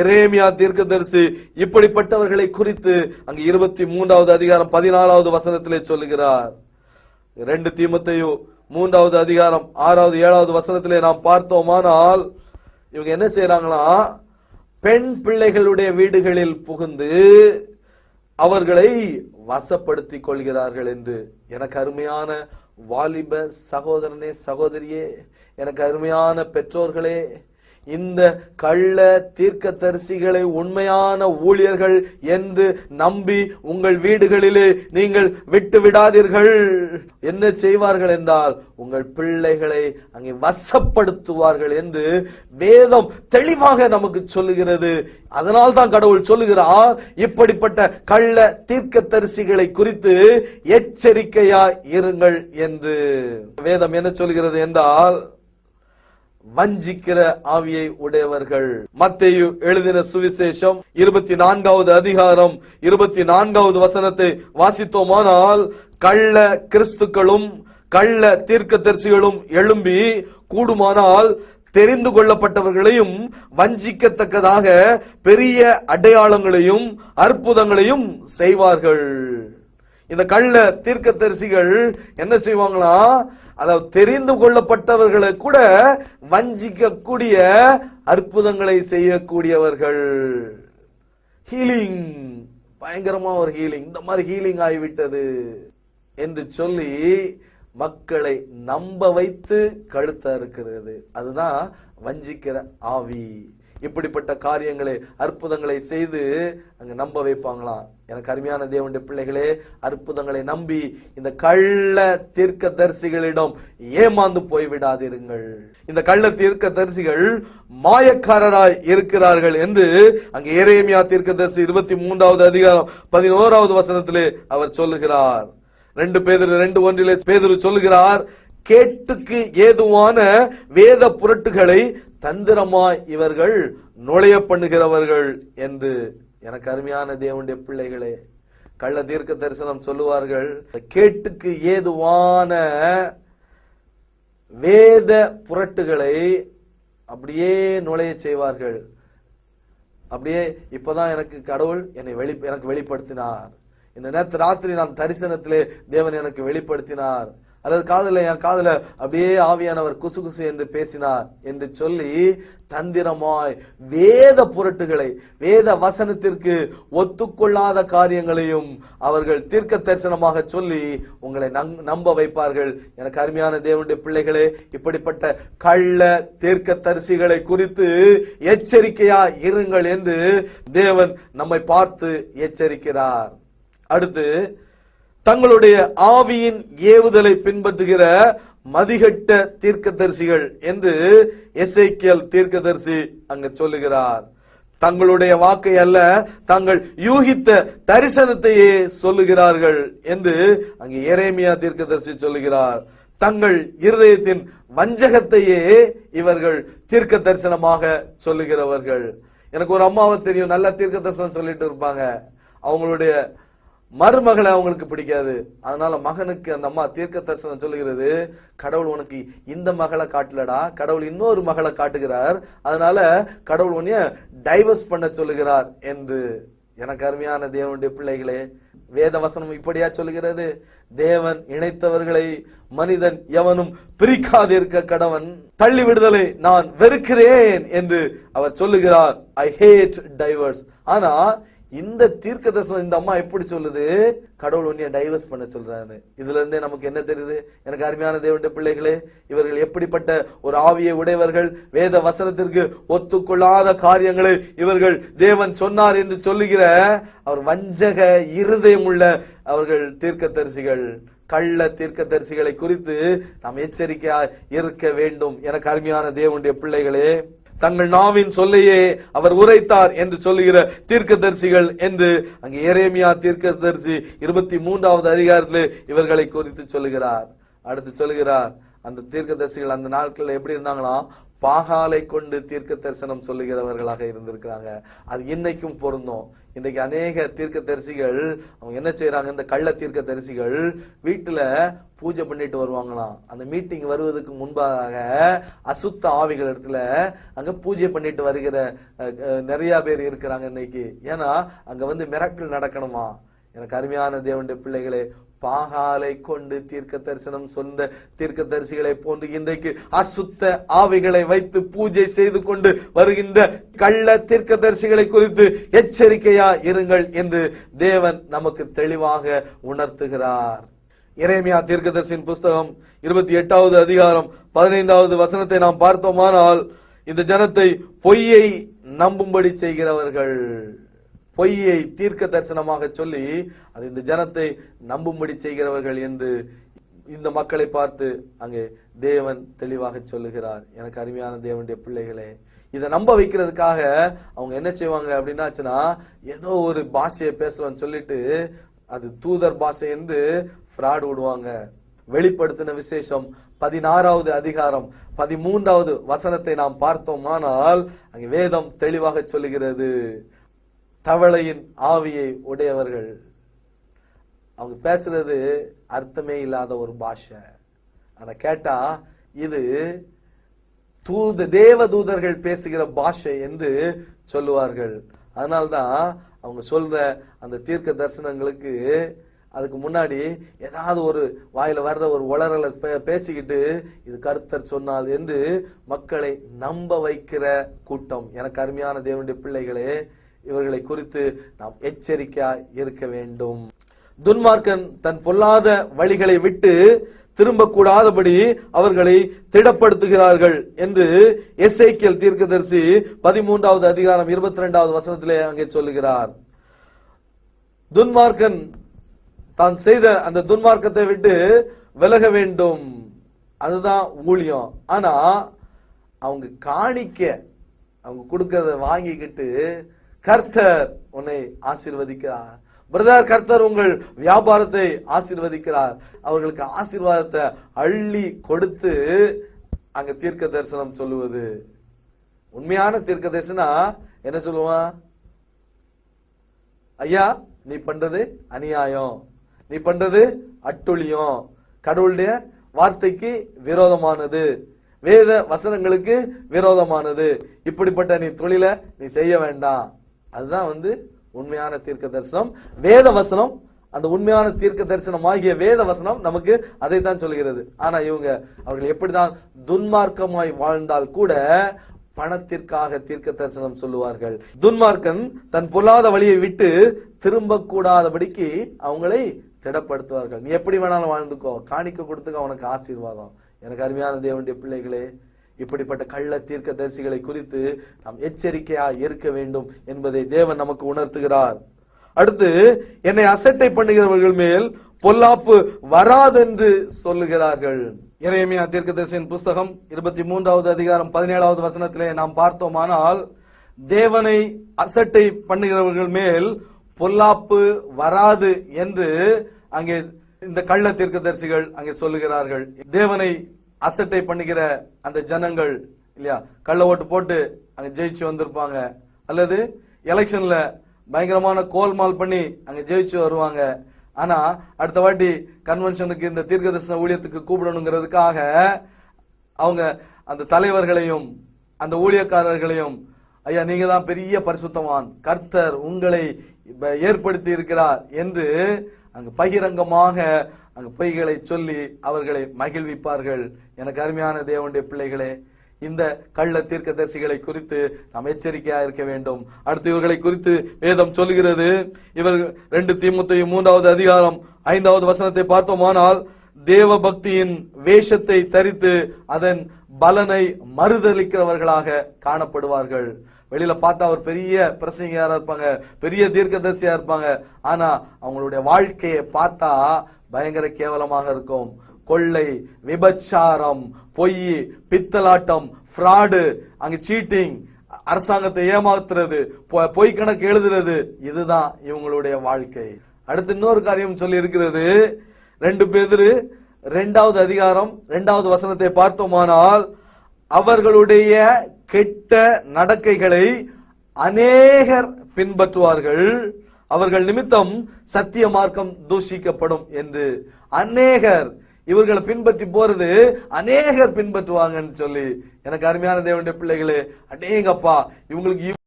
எரேமியா தீர்க்கதரிசி இப்படிப்பட்டவர்களை குறித்து அங்கு 23வது அதிகாரம் 14வது வசனத்திலே சொல்லுகிறார். 2 தீமோத்தேயு 3வது அதிகாரம் 6வது 7வது வசனத்திலே நாம் பார்த்தோமானால் இவங்க என்ன செய்யறாங்களா, பெண் பிள்ளைகளுடைய வீடுகளில் புகுந்து அவர்களை வசப்படுத்திக் கொள்கிறார்கள் என்று. எனக்கு அருமையான வாலிப சகோதரனே, சகோதரியே, எனக்கு அருமையான பெற்றோர்களே, இந்த கள்ள தீர்க்கதரிசிகளை உண்மையான ஊழியர்கள் என்று நம்பி உங்கள் வீடுகளிலே நீங்கள் விட்டு விடாதீர்கள். என்ன செய்வார்கள் என்றால் உங்கள் பிள்ளைகளை அங்கே வசப்படுத்துவார்கள் என்று வேதம் தெளிவாக நமக்கு சொல்லுகிறது. அதனால் தான் கடவுள் சொல்லுகிறார், இப்படிப்பட்ட கள்ள தீர்க்கதரிசிகளை குறித்து எச்சரிக்கையாய் இருங்கள் என்று. வேதம் என்ன சொல்கிறது என்றால், வஞ்சிக்கிற ஆவியை உடையவர்கள். மத்தேயு எழுதின சுவிசேஷம் 24வது அதிகாரம் 24வது வசனத்தை வாசித்தோமானால், கள்ள கிறிஸ்துக்களும் கள்ள தீர்க்கதரிசிகளும் எழும்பி கூடுமானால் தெரிந்து கொள்ளப்பட்டவர்களையும் வஞ்சிக்கத்தக்கதாக பெரிய அடையாளங்களையும் அற்புதங்களையும் செய்வார்கள். இந்த கள்ள தீர்க்கதரிசிகள் என்ன செய்வாங்களா, அதாவது தெரிந்து கொள்ளப்பட்டவர்களை கூட வஞ்சிக்கக்கூடிய அற்புதங்களை செய்யக்கூடியவர்கள். ஹீலிங், பயங்கரமா ஒரு ஹீலிங், இந்த மாதிரி ஹீலிங் ஆகிவிட்டது என்று சொல்லி மக்களை நம்ப வைத்து கழுத்த இருக்கிறது. அதுதான் வஞ்சிக்கிற ஆவி. இப்படிப்பட்ட காரியங்களை அற்புதங்களை செய்து அங்க நம்ப வைப்பாங்களாம். எனக்கு அருமையான தேவனுடைய பிள்ளைகளே, அற்புதங்களை நம்பி இந்த கள்ள தீர்க்கதரிசிகளிடம் ஏமாந்து போய்விடாதிருங்கள். இந்த கள்ள தீர்க்கதரிசிகள் மாயக்காரராய் இருக்கிறார்கள் என்று அங்கே எரேமியா தீர்க்கதரிசி 23வது அதிகாரம் 11வது வசனத்திலே அவர் சொல்லுகிறார். 2 பேதுரு 2:1 பேதுரு சொல்லுகிறார், கேட்டுக்கு ஏதுவான வேத புரட்டுகளை தந்திரமாய் இவர்கள் நுழைய பண்ணுகிறவர்கள் என்று. எனக்கு அருமையான தேவனுடைய பிள்ளைகளே, கள்ள தீர்க்க தரிசனம் சொல்லுவார்கள், கேட்டுக்கு ஏதுவான வேத புரட்டுகளை அப்படியே நுழைய செய்வார்கள். அப்படியே இப்பதான் எனக்கு கடவுள் எனக்கு வெளிப்படுத்தினார், இந்த நேற்று ராத்திரி நான் தரிசனத்திலே தேவன் எனக்கு வெளிப்படுத்தினார், அல்லது என் காதல அப்படியே ஆவியானவர் குசு குசு என்று பேசினார் என்று சொல்லி தந்திரமாய் வேத புரட்டுகளை, வேத வசனத்திற்கு ஒத்துக்கொள்ளாத காரியங்களையும் அவர்கள் தீர்க்க தரிசனமாக சொல்லி உங்களை நம்ப வைப்பார்கள். எனக்கு அருமையான தேவனுடைய பிள்ளைகளே, இப்படிப்பட்ட கள்ள தீர்க்க தரிசிகளை குறித்து எச்சரிக்கையா இருங்கள் என்று தேவன் நம்மை பார்த்து எச்சரிக்கிறார். அடுத்து, தங்களுடைய ஆவியின் ஏவுதலை பின்பற்றுகிற மதிகட்ட தீர்க்கதரிசிகள் என்று எசேக்கியேல் தீர்க்கதரிசி அங்க சொல்லுகிறார். தங்களுடைய வாக்கை அல்ல, தாங்கள் யூகித்த தரிசனத்தையே சொல்லுகிறார்கள் என்று அங்கே எரேமியா தீர்க்கதரிசி சொல்லுகிறார். தங்கள் இருதயத்தின் வஞ்சகத்தையே இவர்கள் தீர்க்க தரிசனமாக சொல்லுகிறவர்கள். எனக்கு ஒரு அம்மாவை தெரியும், நல்ல தீர்க்க தரிசனம் சொல்லிட்டு இருப்பாங்க. அவங்களுடைய மருமகளை அவங்களுக்கு பிடிக்காது. அதனால மகனுக்கு அந்த அம்மா தீர்க்க தரிசனம் சொல்லுகிறது, கடவுள் உனக்கு இந்த மகளை காட்டலடா, கடவுள் இன்னொரு மகளை காட்டுகிறார், அதனால கடவுள் உன்னைய டைவர்ஸ் பண்ண சொல்லுகிறார் என்று. எனக்கு அருமையான தேவனுடைய பிள்ளைகளே, வேத வசனம் இப்படியா சொல்லுகிறது, தேவன் இணைத்தவர்களை மனிதன் எவனும் பிரிக்காதிருக்க கடவன், தள்ளி விடுதலை நான் வெறுக்கிறேன் என்று அவர் சொல்லுகிறார். ஐ ஹேட் டைவர்ஸ். ஆனா இந்த தீர்க்க தரிசனம் இந்த அம்மா எப்படி சொல்லுது, கடவுள் உன்னைய டைவர்ஸ் பண்ண சொல்றாரு. இதுல இருந்தே நமக்கு என்ன தெரியுது, எனக்கு அருமையான தேவனுடைய பிள்ளைகளே, இவர்கள் எப்படிப்பட்ட ஒரு ஆவியை உடையவர்கள். வேத வசனத்திற்கு ஒத்துக்கொள்ளாத காரியங்களை இவர்கள் தேவன் சொன்னார் என்று சொல்லுகிற அவர் வஞ்சக இருதயம் உள்ள அவர்கள் தீர்க்க தரிசிகள். கள்ள தீர்க்க தரிசிகளை குறித்து நாம் எச்சரிக்கையா இருக்க வேண்டும். எனக்கு அருமையான தேவனுடைய பிள்ளைகளே, தங்கள் நாவின் சொல்லையே அவர் உரைத்தார் என்று சொல்லுகிற தீர்க்கதரிசிகள் என்று அங்கே எரேமியா தீர்க்கதரிசி 23வது அதிகாரத்திலே இவர்களை குறித்து சொல்லுகிறார். அடுத்து சொல்லுகிறார், அந்த தீர்க்கதரிசிகள் அந்த நாட்களில் எப்படி இருந்தாங்களா, பாகாலை கொண்டு தீர்க்க தரிசனம் சொல்லுகிறவர்களாக இருந்திருக்கிறாங்க. அது இன்னைக்கும் பொருந்தும். இன்றைக்கு அநேக தீர்க்க தரிசிகள் அவங்க என்ன செய்யறாங்க, இந்த கள்ள தீர்க்க தரிசிகள் வீட்டுல பூஜை பண்ணிட்டு வருவாங்களாம். அந்த மீட்டிங் வருவதற்கு முன்பாக அசுத்த ஆவிகள் இடத்துல அங்க பூஜை பண்ணிட்டு வருகிற நிறைய பேர் இருக்கிறாங்க இன்னைக்கு. ஏன்னா அங்க வந்து மிராக்கிள் நடக்கணுமா. எனக்கு அருமையான தேவனுடைய பிள்ளைகளே, பாகாலை கொண்டு தீர்க்க தரிசனம் சொன்ன தீர்க்க தரிசிகளை போன்று இன்றைக்கு அசுத்த ஆவிகளை வைத்து பூஜை செய்து கொண்டு வருகின்ற கள்ள தீர்க்க தரிசிகளை குறித்து எச்சரிக்கையா இருங்கள் என்று தேவன் நமக்கு தெளிவாக உணர்த்துகிறார். எரேமியா தீர்க்கதரிசியின் புஸ்தகம் 28வது அதிகாரம் 15வது வசனத்தை நாம் பார்த்தோமானால், இந்த ஜனத்தை பொய்யை நம்பும்படி செய்கிறவர்கள், பொய்யை தீர்க்க தரிசனமாக சொல்லி அது இந்த ஜனத்தை நம்பும்படி செய்கிறவர்கள் என்று இந்த மக்களை பார்த்து அங்கே தேவன் தெளிவாக சொல்லுகிறார். எனக்கு அருமையான தேவனுடைய பிள்ளைகளே, இதை நம்ப வைக்கிறதுக்காக அவங்க என்ன செய்வாங்க அப்படின்னாச்சுன்னா, ஏதோ ஒரு பாஷையை பேசுறோம்னு சொல்லிட்டு அது தூதர் பாஷை என்று ஃப்ராட் விடுவாங்க. வெளிப்படுத்தின விசேஷம் 16வது அதிகாரம் 13வது வசனத்தை நாம் பார்த்தோமானால் அங்கே வேதம் தெளிவாக சொல்லுகிறது, தவளையின் ஆவியை உடையவர்கள். அவங்க பேசுறது அர்த்தமே இல்லாத ஒரு பாஷை. ஆனா கேட்டா இது தேவ தூதர்கள் பேசுகிற பாஷை என்று சொல்லுவார்கள். அதனால்தான் அவங்க சொல்ற அந்த தீர்க்க தரிசனங்களுக்கு அதுக்கு முன்னாடி ஏதாவது ஒரு வாயில வர்ற ஒரு உளறலை பேசிக்கிட்டு இது கர்த்தர் சொன்னால் என்று மக்களை நம்ப வைக்கிற கூட்டம். எனக்கு அருமையான தேவனுடைய பிள்ளைகளே, இவர்களை குறித்து நாம் எச்சரிக்கையா இருக்க வேண்டும். துன்மார்க்கன் தன் பொல்லாத வழிகளை விட்டு திரும்ப கூடாதபடி அவர்களை திடப்படுத்துகிறார்கள் என்று எசேக்கியேல் தீர்க்கதரிசி 13வது அதிகாரம் 22வது வசனத்திலே அங்கே சொல்லுகிறார். துன்மார்க்கன் தான் செய்த அந்த துன்மார்க்கத்தை விட்டு விலக வேண்டும், அதுதான் ஊழியம். ஆனா அவங்க காணிக்க அவங்க கொடுக்கறத வாங்கிக்கிட்டு கர்த்தர் உன்னை ஆசீர்வதிக்கிறார், பிரதர் கர்த்தர் உங்கள் வியாபாரத்தை ஆசீர்வதிக்கிறார், அவர்களுக்கு ஆசீர்வாதத்தை அள்ளி கொடுத்து அங்க தீர்க்க தரிசனம் சொல்லுவது. உண்மையான தீர்க்க தரிசனம் என்ன சொல்லுவான், ஐயா நீ பண்றது அநியாயம், நீ பண்றது அட்டுழியம், கடவுளுடைய வார்த்தைக்கு விரோதமானது, வேத வசனங்களுக்கு விரோதமானது, இப்படிப்பட்ட நீ தொழில நீ செய்ய வேண்டாம். அதுதான் உண்மையான தீர்க்க தரிசனம். வேத வசனம், அந்த உண்மையான தீர்க்க தரிசனம் ஆகிய வேத வசனம் நமக்கு அதைத்தான் சொல்கிறது. ஆனா இவங்க அவர்கள் எப்படிதான் துன்மார்க்கமாய் வாழ்ந்தால் கூட பணத்திற்காக தீர்க்க தரிசனம் சொல்லுவார்கள். துன்மார்க்கன் தன் பொல்லாத வழியை விட்டு திரும்ப கூடாதபடிக்கு அவங்களை திடப்படுத்துவார்கள். நீ எப்படி வேணாலும் வாழ்ந்துக்கோ, காணிக்க கொடுத்துக்க, அவனுக்கு ஆசீர்வாதம். எனக்கு அருமையான தேவனுடைய பிள்ளைகளே, இப்படிப்பட்ட கள்ள தீர்க்க தரிசிகளை குறித்து நாம் எச்சரிக்கையா இருக்க வேண்டும் என்பதை தேவன் நமக்கு உணர்த்துகிறார். அடுத்து, என்னை அசட்டை பண்ணுகிறவர்கள் மேல் பொல்லாப்பு வராதென்று சொல்லுகிறார்கள். எரேமியா தீர்க்கதரிசியின் புஸ்தகம் 23வது அதிகாரம் 17வது வசனத்திலே நாம் பார்த்தோமானால், தேவனை அசட்டை பண்ணுகிறவர்கள் மேல் பொல்லாப்பு வராது என்று அங்கே இந்த கள்ள தீர்க்கதரிசிகள் அங்கே சொல்லுகிறார்கள். தேவனை அசட்டை பண்ணுகிற அந்த ஜனங்கள் இல்லையா, கள்ள ஓட்டு போட்டு அங்க ஜெயிச்சு வந்திருப்பாங்க, அல்லது எலெக்ஷன்ல பயங்கரமான கோல்மால் பண்ணி அங்க ஜெயிச்சு வருவாங்க. ஆனா அடுத்த வாட்டி கன்வென்ஷனுக்கு இந்த தீர்க்கதரிசன ஊழியத்துக்கு கூப்பிடணுங்கிறதுக்காக அவங்க அந்த தலைவர்களையும் அந்த ஊழியக்காரர்களையும், ஐயா நீங்க தான் பெரிய பரிசுத்தவான், கர்த்தர் உங்களை ஏற்படுத்தி இருக்கிறார் என்று அங்கு பகிரங்கமாக அங்கு பொய்களை சொல்லி அவர்களை மகிழ்விப்பார்கள். எனக்கு அருமையான தேவனுடைய பிள்ளைகளே, இந்த கள்ள தீர்க்கதரிசிகளை குறித்து நாம் எச்சரிக்கையா இருக்க வேண்டும். அடுத்து இவர்களை குறித்து வேதம் சொல்லுகிறது. இவர்கள் 2 தீமோத்தேயு 3வது அதிகாரம் 5வது வசனத்தை பார்த்தோமானால், தேவ பக்தியின் வேஷத்தை தரித்து அதன் பலனை மறுதலிக்கிறவர்களாக காணப்படுவார்கள். வெளியில பார்த்தா ஒரு பெரிய பிரசங்கியாரா இருப்பாங்க, பெரிய தீர்க்கதரிசியா இருப்பாங்க, ஆனா அவங்களுடைய வாழ்க்கையை பார்த்தா பயங்கர கேவலமாக இருக்கும். கொள்ளை, விபச்சாரம், பொய், பித்தலாட்டம், ஃப்ராடு, அங்க சீட்டிங், அரசாங்கத்தை ஏமாத்துறது, பொய் கணக்கு எழுதுறது, இதுதான் இவங்களுடைய வாழ்க்கை. அடுத்து இன்னொரு காரியம் சொல்லி இருக்கிறது. 2 பேதுரு 2வது அதிகாரம் 2வது வசனத்தை பார்த்தோமானால், அவர்களுடைய கெட்ட நடக்கைகளை அநேகர் பின்பற்றுவார்கள், அவர்கள் நிமித்தம் சத்திய மார்க்கம் தூஷிக்கப்படும் என்று. அநேகர் இவர்களை பின்பற்றி போறது அநேகர் பின்பற்றுவாங்கன்னு சொல்லி, எனக்கு அருமையான தேவனுடைய பிள்ளைகளே, அடேங்கப்பா இவங்களுக்கு